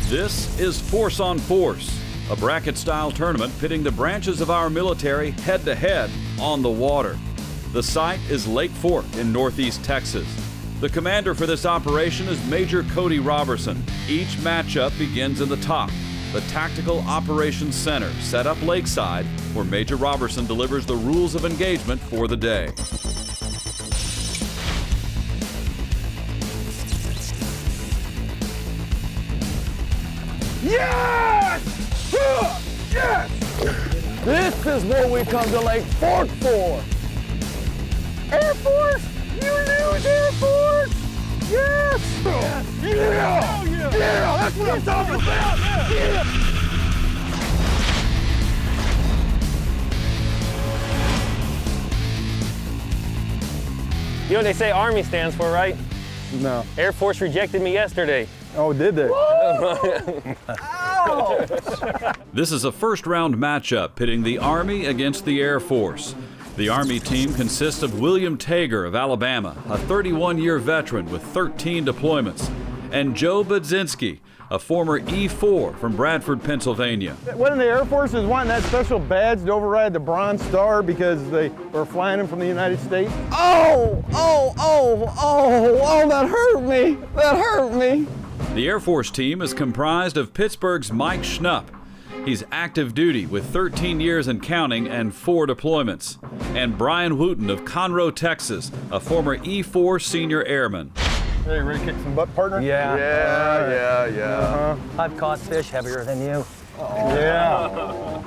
This is Force on Force, a bracket-style tournament pitting the branches of our military head-to-head on the water. The site is Lake Fork in northeast Texas. The commander for this operation is Major Cody Robertson. Each matchup begins in the top, the Tactical Operations Center, set up lakeside, where Major Robertson delivers the rules of engagement for the day. Yes! Yes! This is what we come to Lake Fork for. Air Force, you lose, Air Force! Yes! Yeah! Yeah! Yeah! That's what I'm talking about! Yeah! You know what they say Army stands for, right? No. Air Force rejected me yesterday. Oh, did they? This is a first-round matchup pitting the Army against the Air Force. The Army team consists of William Tager of Alabama, a 31-year veteran with 13 deployments, and Joe Budzinski, a former E4 from Bradford, Pennsylvania. Wasn't the Air Force wanting that special badge to override the Bronze Star because they were flying them from the United States? Oh, that hurt me. That hurt me. The Air Force team is comprised of Pittsburgh's Mike Schnupp. He's active duty with 13 years and counting and 4 deployments. And Brian Wooten of Conroe, Texas, a former E4 senior airman. Hey, ready to kick some butt, partner? Yeah. I've caught fish heavier than you. Yeah.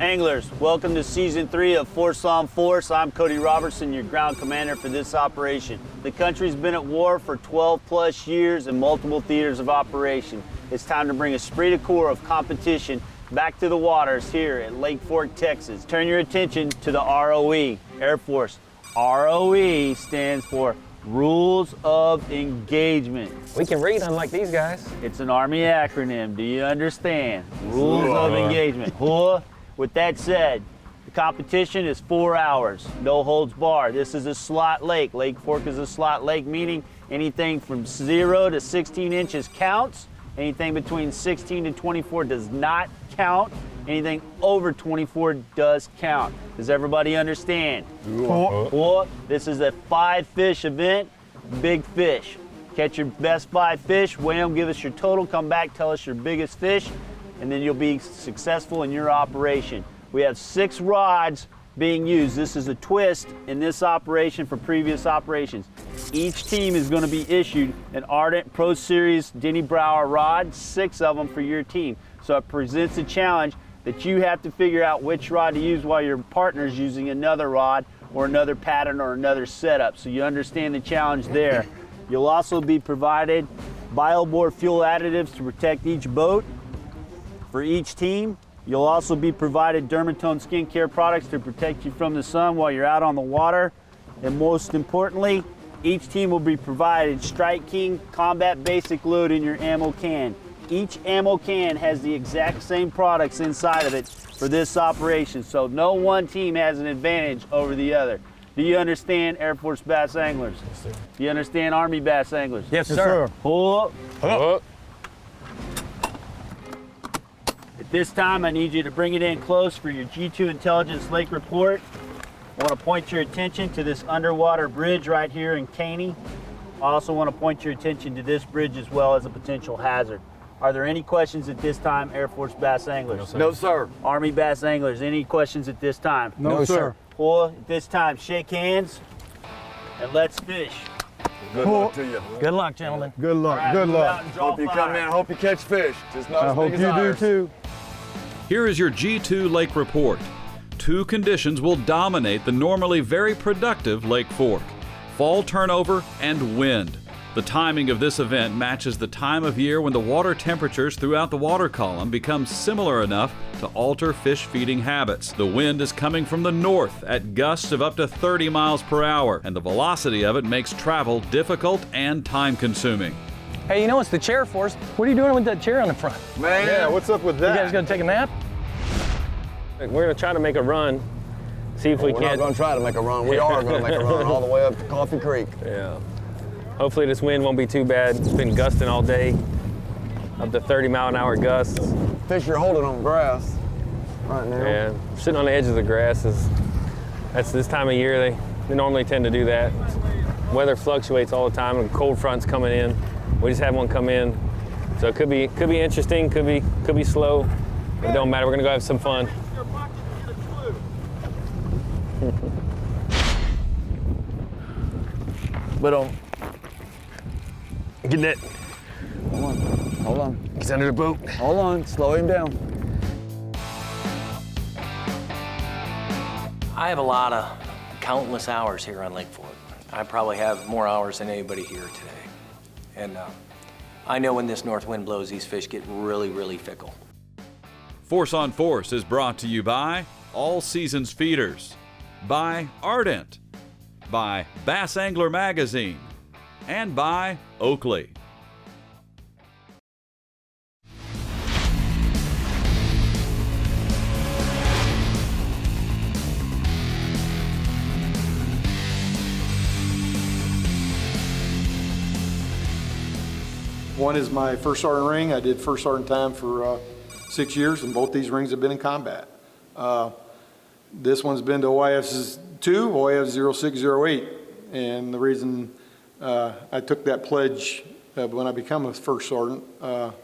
Anglers, welcome to Season 3 of Force on Force. I'm Cody Robertson, your ground commander for this operation. The country's been at war for 12 plus years in multiple theaters of operation. It's time to bring a esprit de corps of competition back to the waters here at Lake Fork, Texas. Turn your attention to the ROE, Air Force. ROE stands for Rules of Engagement. We can read unlike these guys. It's an Army acronym. Do you understand? Rules of Engagement. With that said, the competition is 4 hours, no holds barred. This is a slot lake. Lake Fork is a slot lake, meaning anything from 0 to 16 inches counts. Anything between 16 and 24 does not count. Anything over 24 does count. Does everybody understand? This is a 5-fish event, big fish. Catch your best 5 fish, weigh them, give us your total, come back, tell us your biggest fish, and then you'll be successful in your operation. We have 6 rods being used. This is a twist in this operation for previous operations. Each team is going to be issued an Ardent Pro Series Denny Brauer rod, 6 of them for your team. So it presents a challenge that you have to figure out which rod to use while your partner's using another rod or another pattern or another setup. So you understand the challenge there. You'll also be provided BioBore fuel additives to protect each boat. For each team, you'll also be provided Dermatone skincare products to protect you from the sun while you're out on the water. And most importantly, each team will be provided Strike King Combat Basic Load in your ammo can. Each ammo can has the exact same products inside of it for this operation, so no one team has an advantage over the other. Do you understand, Air Force bass anglers? Yes, sir. Do you understand Army bass anglers? Yes, Yes, sir. sir. Pull up. At this time, I need you to bring it in close for your G2 Intelligence Lake Report. I want to point your attention to this underwater bridge right here in Caney. I also want to point your attention to this bridge as well as a potential hazard. Are there any questions at this time, Air Force bass anglers? No, sir. Army bass anglers, any questions at this time? No, sir. Well, at this time, shake hands and let's fish. Good luck to you. Good luck, gentlemen. Good luck. All right, Good move out luck. and draw Hope you fire. come in. Hope you catch fish. Just not I as hope big as you do ours. too. Here is your G2 Lake Report. 2 conditions will dominate the normally very productive Lake Fork: fall turnover and wind. The timing of this event matches the time of year when the water temperatures throughout the water column become similar enough to alter fish feeding habits. The wind is coming from the north at gusts of up to 30 miles per hour, and the velocity of it makes travel difficult and time-consuming. Hey, you know, it's the chair force. What are you doing with that chair on the front? Man, Yeah, what's up with You guys that? gonna take a nap? We're gonna try to make a run, see if we we're not can't. going to try to make a run. We are going to make a run all the way up to Coffee Creek. Yeah. Hopefully this wind won't be too bad. It's been gusting all day. up to 30-mile-an-hour gusts. Fish you're holding on grass right now. And sitting on the edge of the grass that's this time of year they normally tend to do that. Weather fluctuates all the time, and cold front's coming in. We just had one come in, so it could be interesting, could be slow. It don't matter. We're gonna go have some fun. But get that. Hold on. He's under the boat. Hold on. Slow him down. I have a lot of countless hours here on Lake Fork. I probably have more hours than anybody here today. And I know when this north wind blows, these fish get really, really fickle. Force on Force is brought to you by All Seasons Feeders, by Ardent, by Bass Angler Magazine, and by Oakley. One is my first sergeant ring. I did first sergeant time for 6 years, and both these rings have been in combat. This one's been to OIS 2, OIS 0608, and the reason I took that pledge when I become a first sergeant to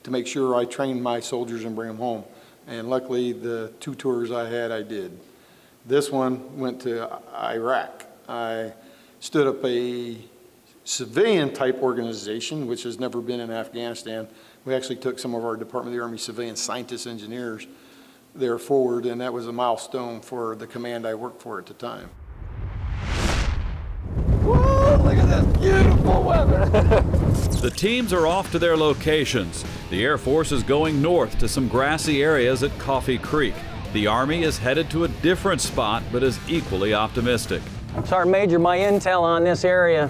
make sure I trained my soldiers and bring them home. And luckily, the 2 tours I had, I did. This one went to Iraq. I stood up a civilian type organization, which has never been in Afghanistan. We actually took some of our Department of the Army civilian scientists, engineers there forward, and that was a milestone for the command I worked for at the time. Whoa, look at this beautiful weather. The teams are off to their locations. The Air Force is going north to some grassy areas at Coffee Creek. The Army is headed to a different spot, but is equally optimistic. Sergeant Major, my intel on this area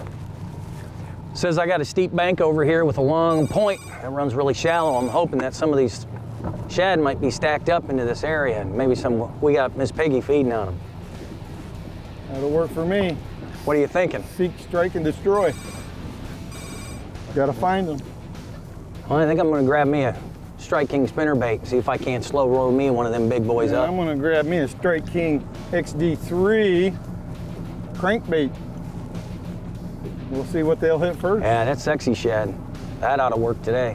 says I got a steep bank over here with a long point that runs really shallow. I'm hoping that some of these shad might be stacked up into this area, and maybe we got Miss Peggy feeding on them. That'll work for me. What are you thinking? Seek, strike, and destroy. Gotta find them. Well, I think I'm gonna grab me a Strike King spinnerbait and see if I can't slow roll me one of them big boys up. I'm gonna grab me a Strike King XD3 crankbait. We'll see what they'll hit first. Yeah, that's sexy shad. That ought to work today.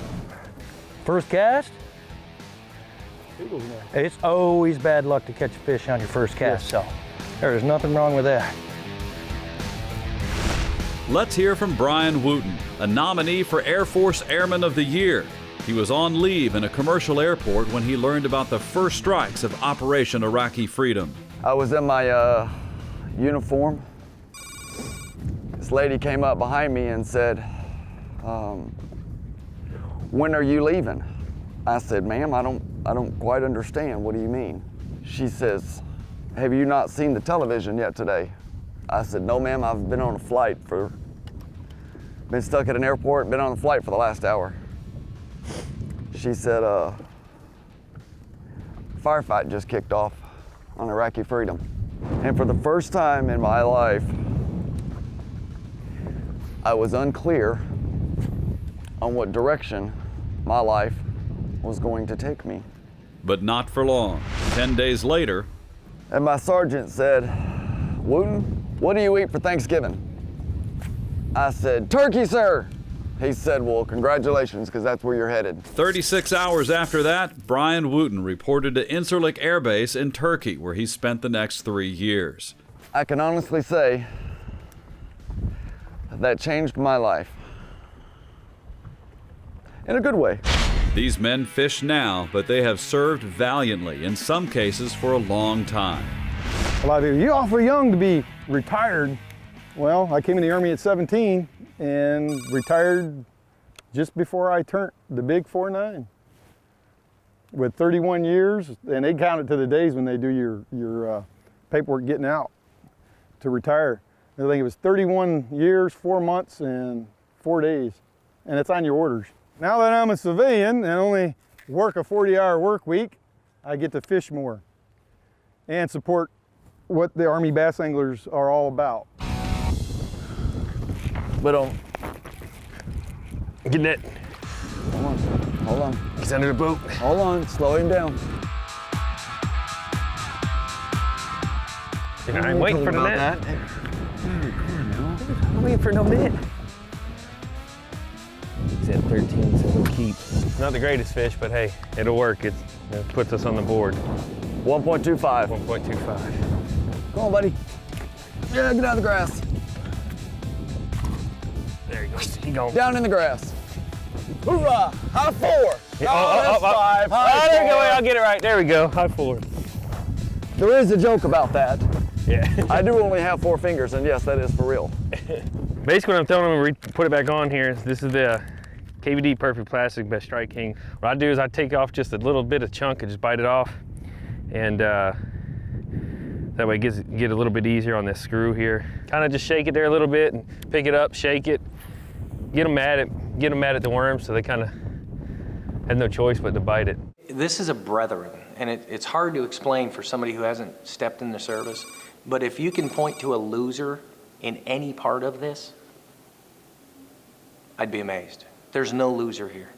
First cast? It's always bad luck to catch a fish on your first cast, so there is nothing wrong with that. Let's hear from Brian Wooten, a nominee for Air Force Airman of the Year. He was on leave in a commercial airport when he learned about the first strikes of Operation Iraqi Freedom. I was in my uniform. This lady came up behind me and said, when are you leaving? I said, ma'am, I don't quite understand. What do you mean? She says, have you not seen the television yet today? I said, no, ma'am, I've been on a flight been stuck at an airport, been on a flight for the last hour. She said, firefight just kicked off on Iraqi Freedom. And for the first time in my life, I was unclear on what direction my life was going to take me. But not for long. 10 days later, and my sergeant said, Wooten, what do you eat for Thanksgiving? I said, turkey, sir. He said, well, congratulations, because that's where you're headed. 36 hours after that, Brian Wooten reported to Incirlik Air Base in Turkey, where he spent the next 3 years. I can honestly say that changed my life. In a good way. These men fish now, but they have served valiantly, in some cases for a long time. A lot of people, you're awfully young to be retired. Well, I came in the Army at 17 and retired just before I turned the big 4-9. With 31 years, and they count it to the days when they do your paperwork getting out to retire. I think it was 31 years, 4 months, and 4 days, and it's on your orders. Now that I'm a civilian and only work a 40-hour work week, I get to fish more and support what the Army bass anglers are all about. But get that. Hold Hold on. He's under the boat. Hold on. Slow him down. I ain't waiting for the net. I'm waiting for no net. He's at 13, so we'll keep. Not the greatest fish, but hey, it'll work. It puts us on the board. 1.25. 1.25. Come on, buddy. Yeah, get out of the grass. There he goes. He gone. Down in the grass. Hoorah! High 4. That's 5. High There we go. 4. I'll get it right. There we go. High 4. There is a joke about that. Yeah. I do only have 4 fingers, and yes, that is for real. Basically, what I'm telling them to put it back on here, this is the KVD Perfect Plastic Best Strike King. What I do is I take off just a little bit of chunk and just bite it off. And that way it get a little bit easier on this screw here. Kind of just shake it there a little bit and pick it up, shake it, get them mad at the worms, so they kind of had no choice but to bite it. This is a brethren, and it's hard to explain for somebody who hasn't stepped in the service, but if you can point to a loser in any part of this, I'd be amazed. There's no loser here.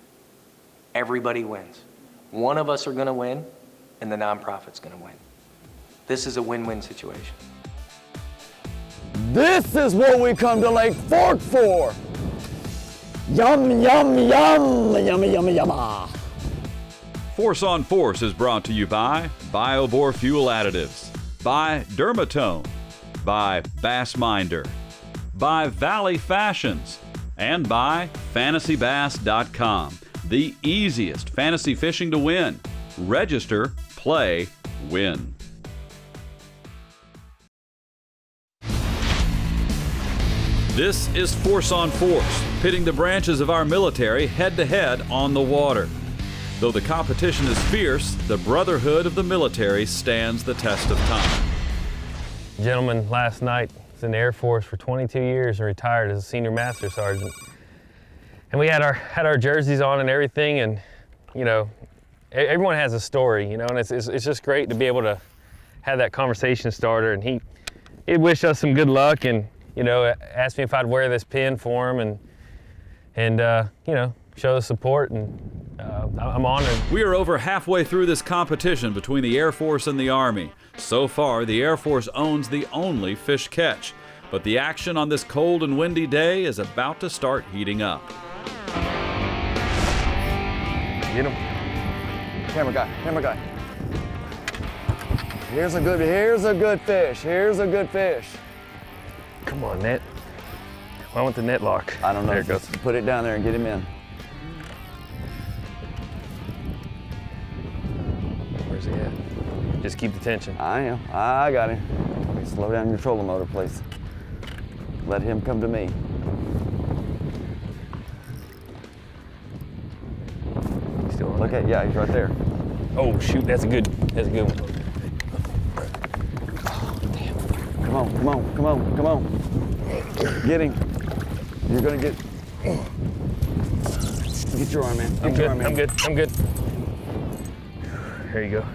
Everybody wins. One of us are gonna win, and the nonprofit's gonna win. This is a win-win situation. This is what we come to Lake Fork for. Yum, yum, yum, yummy, yummy, yumma. Force on Force is brought to you by BioBore Fuel Additives, by Dermatone, by Bassminder, by Valley Fashions, and by FantasyBass.com, the easiest fantasy fishing to win. Register, play, win. This is Force on Force, pitting the branches of our military head-to-head on the water. Though the competition is fierce, the brotherhood of the military stands the test of time. Gentleman last night was in the Air Force for 22 years and retired as a senior master sergeant. And we had our jerseys on and everything, and you know, everyone has a story, you know, and it's just great to be able to have that conversation starter. And he wished us some good luck, and you know, asked me if I'd wear this pin for him, and you know, show the support, and I'm honored. We are over halfway through this competition between the Air Force and the Army. So far, the Air Force owns the only fish catch, but the action on this cold and windy day is about to start heating up. Get him. Camera guy. Here's a good fish. Here's a good fish. Come on, net. I want the net lock. I don't know. There it goes. Put it down there and get him in. Where's he at? Just keep the tension. I am. I got him. Slow down your trolling motor, please. Let him come to me. He's still on Look there. at, yeah, he's right there. Oh shoot, that's a good one. Come on. Get him. You're gonna get your arm in. I'm good. There you go.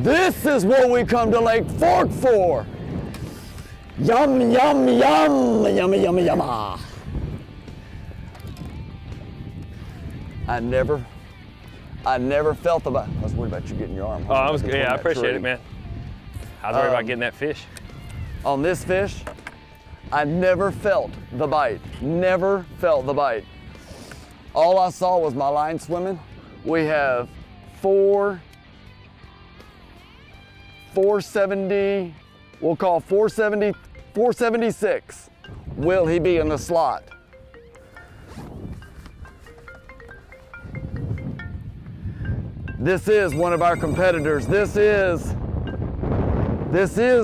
This is what we come to Lake Fork for. Yum, yum, yum, yummy, yummy, yumma. I never felt about. I was worried about you getting your arm. Oh, I appreciate it, man. I was worried about getting that fish. On this fish, I never felt the bite. Never felt the bite. All I saw was my line swimming. We have 470, we'll call 470, 476. Will he be in the slot? This is one of our competitors. This is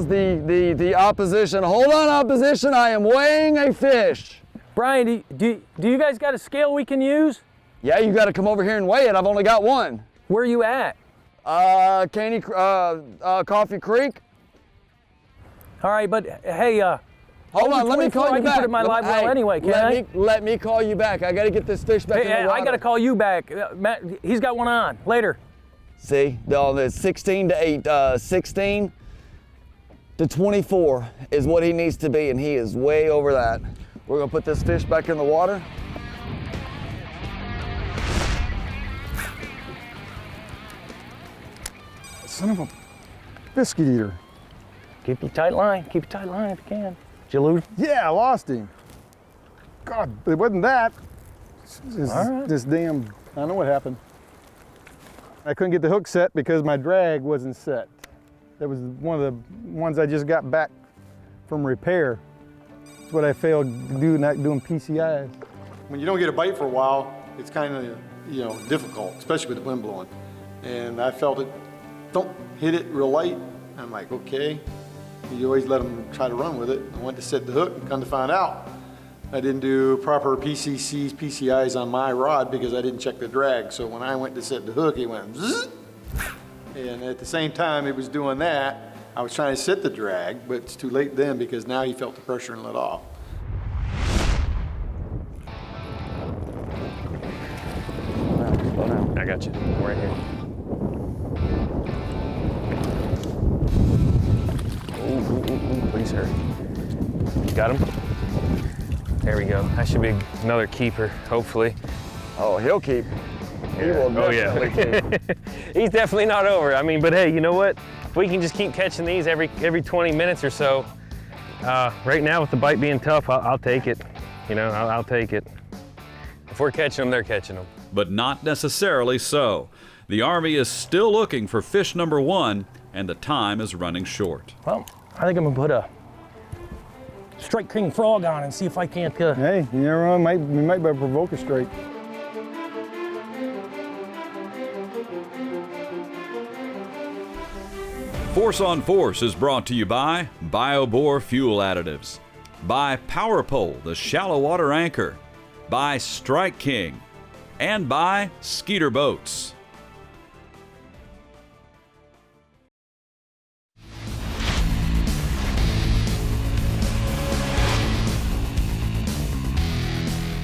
the opposition. Hold on, opposition, I am weighing a fish. Brian, do you guys got a scale we can use? Yeah, you gotta come over here and weigh it. I've only got one. Where are you at? Coffee Creek. All right, but hey, Hold on, let me call you I can back. put it in my live well anyway, can I? Let me call you back. I gotta get this fish back in the water. I gotta call you back. Matt, he's got one on. Later. See, the 16 to 24 is what he needs to be, and he is way over that. We're gonna put this fish back in the water. Son of a biscuit eater. Keep a tight line. Keep a tight line if you can. Did you lose? Yeah, I lost him. God, it wasn't that. This damn, I don't know what happened. I couldn't get the hook set because my drag wasn't set. That was one of the ones I just got back from repair. That's what I failed to do, not doing PCIs. When you don't get a bite for a while, it's kind of, difficult, especially with the wind blowing. And I felt it, don't hit it real light. I'm like, okay. You always let them try to run with it. I went to set the hook and come to find out, I didn't do proper PCCs, PCIs on my rod because I didn't check the drag. So when I went to set the hook, it went zzz. And at the same time it was doing that, I was trying to set the drag, but it's too late then because now he felt the pressure and let off. I got you. I'm right here. Ooh, please hurry. Got him? There we go. That should be another keeper, hopefully. Oh, he'll keep. He will definitely keep. He's definitely not over. I mean, but hey, you know what? If we can just keep catching these every 20 minutes or so, right now with the bite being tough, I'll take it. I'll take it. If we're catching them, they're catching them. But not necessarily so. The Army is still looking for fish number 1, and the time is running short. Well, I think I'm gonna put a strike king frog on and see if I can't. Hey, you never know, we might be able to provoke a strike. Force on Force is brought to you by BioBore Fuel Additives, by Power Pole, the shallow water anchor, by Strike King, and by Skeeter Boats.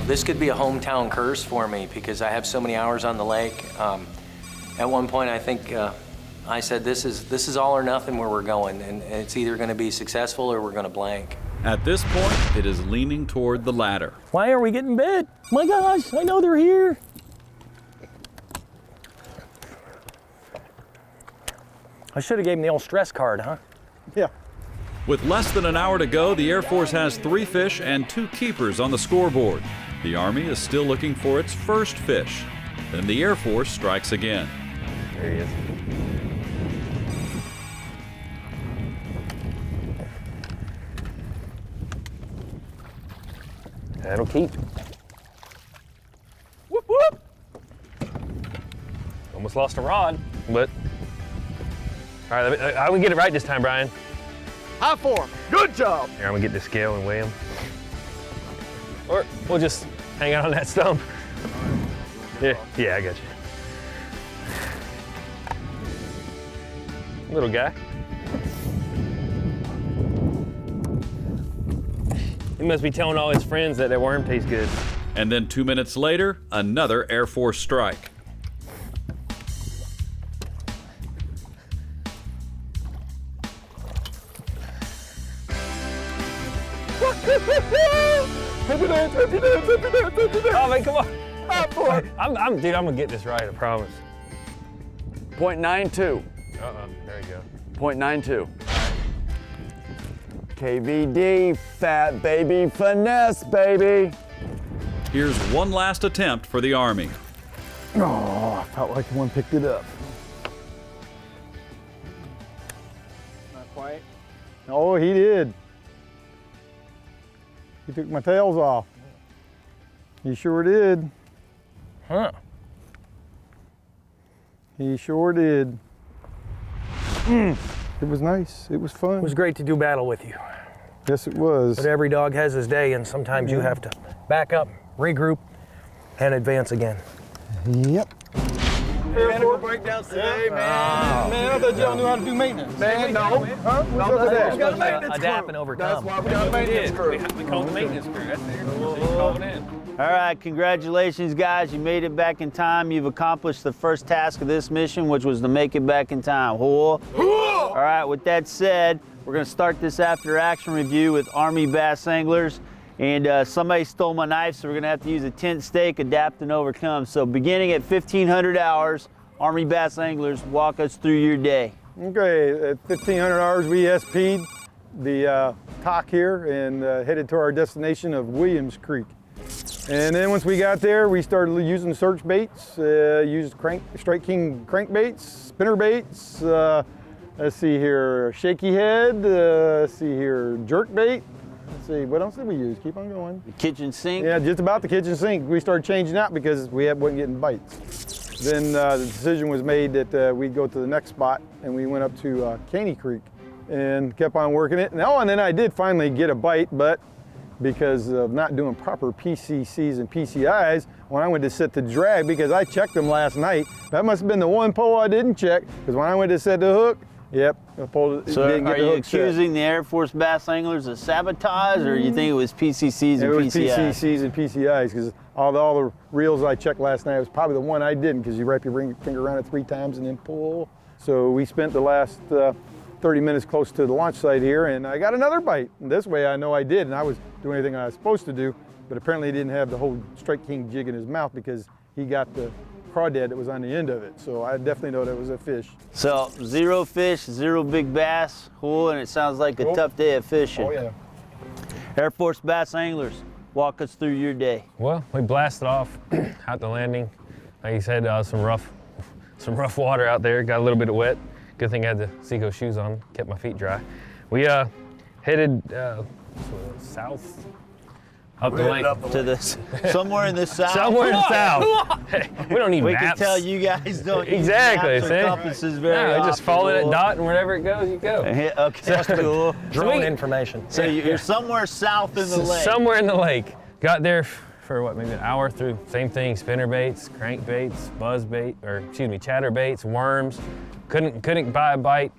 This could be a hometown curse for me because I have so many hours on the lake. At one point, I think I said, this is all or nothing where we're going, and it's either going to be successful or we're going to blank. At this point, it is leaning toward the latter. Why are we getting bit? My gosh, I know they're here. I should have gave him the old stress card, huh? Yeah. With less than an hour to go, the Air Force has 3 fish and 2 keepers on the scoreboard. The Army is still looking for its first fish. Then the Air Force strikes again. There he is. That'll keep. Whoop, whoop. Almost lost a rod, but. All right, I will get it right this time, Brian. High 4. Good job. Here, I'm gonna get the scale and weigh them. Or we'll just hang out on that stump. Yeah, I got you. Little guy. He must be telling all his friends that worm tastes good. And then 2 minutes later, another Air Force strike. Oh man, come on. Dude, I'm gonna get this right, I promise. .92. There you go. .92. KVD, fat baby, finesse baby. Here's one last attempt for the Army. Oh, I felt like one picked it up. Not quite. Oh, he did. He took my tails off. He sure did. Huh. He sure did. It was nice. It was fun. It was great to do battle with you. Yes, it was. But every dog has his day, and sometimes you have to back up, regroup, and advance again. Yep. Mechanical breakdowns today, man. Man, I thought y'all knew how to do maintenance. Man, no. Huh? What's up with that? We got a maintenance crew. Adapt and overcome. That's why we got a maintenance crew. We called the maintenance crew. That's there. Calling in. All right, congratulations, guys. You made it back in time. You've accomplished the first task of this mission, which was to make it back in time. All right, with that said, we're going to start this after-action review with Army bass anglers. And somebody stole my knife, so we're going to have to use a tent stake, adapt, and overcome. So beginning at 1500 hours, Army bass anglers, walk us through your day. Okay, at 1,500 hours, we SP'd the TOC here and headed to our destination of Williams Creek. And then once we got there, we started using search baits, used Strike King crankbaits, spinner baits, let's see here, shaky head, let's see here, jerk bait. Let's see, what else did we use? Keep on going. The kitchen sink? Yeah, just about the kitchen sink. We started changing out because we wasn't getting bites. Then the decision was made that we'd go to the next spot, and we went up to Caney Creek and kept on working it. And then I did finally get a bite, but because of not doing proper PCCs and PCIs, when I went to set the drag, because I checked them last night, that must have been the one pole I didn't check, because when I went to set the hook, yep, I pulled it. So didn't get are the you hook accusing set. the Air Force bass anglers of sabotage, or you think it was PCCs and It was PCIs? PCCs and PCIs, because all the reels I checked last night was probably the one I didn't, because you wrap your finger around it 3 times and then pull. So we spent the last 30 minutes close to the launch site here, and I got another bite. And this way I know I did, and I was doing everything I was supposed to do, but apparently he didn't have the whole Strike King jig in his mouth because he got the crawdad that was on the end of it. So I definitely know that was a fish. So 0 fish, 0 big bass, and it sounds like a tough day of fishing. Oh yeah. Air Force bass anglers, walk us through your day. Well, we blasted off out the landing. Like you said, some rough water out there. Got a little bit of wet. Good thing I had the Seco shoes on, kept my feet dry. We headed south, up the lake. To this, somewhere in the south. Somewhere in the south. Hey, we don't need We maps. can tell you guys don't Exactly, use maps or see? compasses very No, often. just follow that dot, and wherever it goes, you go. Okay, cool. Drone information. So you're somewhere south in the lake. Somewhere in the lake. Got there for what, maybe an hour through. Same thing, spinner baits, crank baits, buzz bait, or excuse me, chatter baits, worms. Couldn't buy a bite.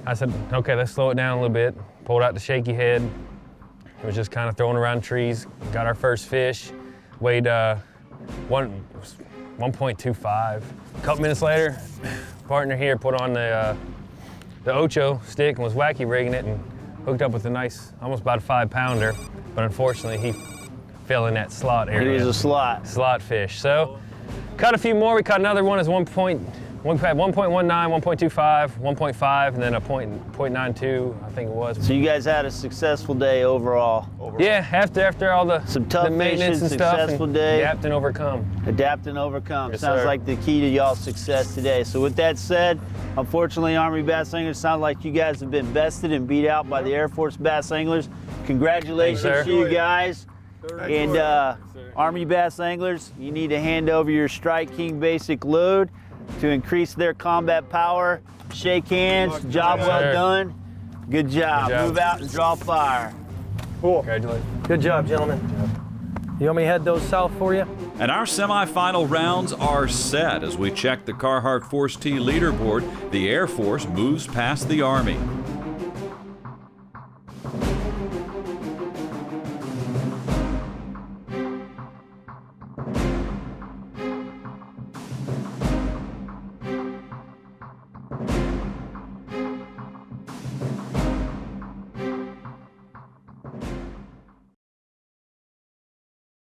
I said, okay, let's slow it down a little bit. Pulled out the shaky head. It was just kind of throwing around trees. Got our first fish. Weighed 1.25. A couple minutes later, partner here put on the Ocho stick and was wacky rigging it and hooked up with a nice, almost about a 5-pounder. But unfortunately, he fell in that slot area. He was a slot. Slot fish. So, caught a few more. We caught another one as 1.19, 1.25, 1.5, and then a 0.92, I think it was. So you guys had a successful day overall. Yeah, after all the Some tough the maintenance fishing, and stuff, successful and day. adapt and overcome. Adapt and overcome. Yes, Sounds sir. like the key to y'all's success today. So with that said, unfortunately, Army Bass Anglers, sound like you guys have been bested and beat out by the Air Force Bass Anglers. Congratulations Thanks, to you guys. And Army Bass Anglers, you need to hand over your Strike King basic load to increase their combat power. Shake hands, job well sir. done. Good job. Good job. Move out and draw fire. Cool. Congratulations. Good job, gentlemen. You want me to head those south for you? And our semifinal rounds are set as we check the Carhartt Force T leaderboard. The Air Force moves past the Army.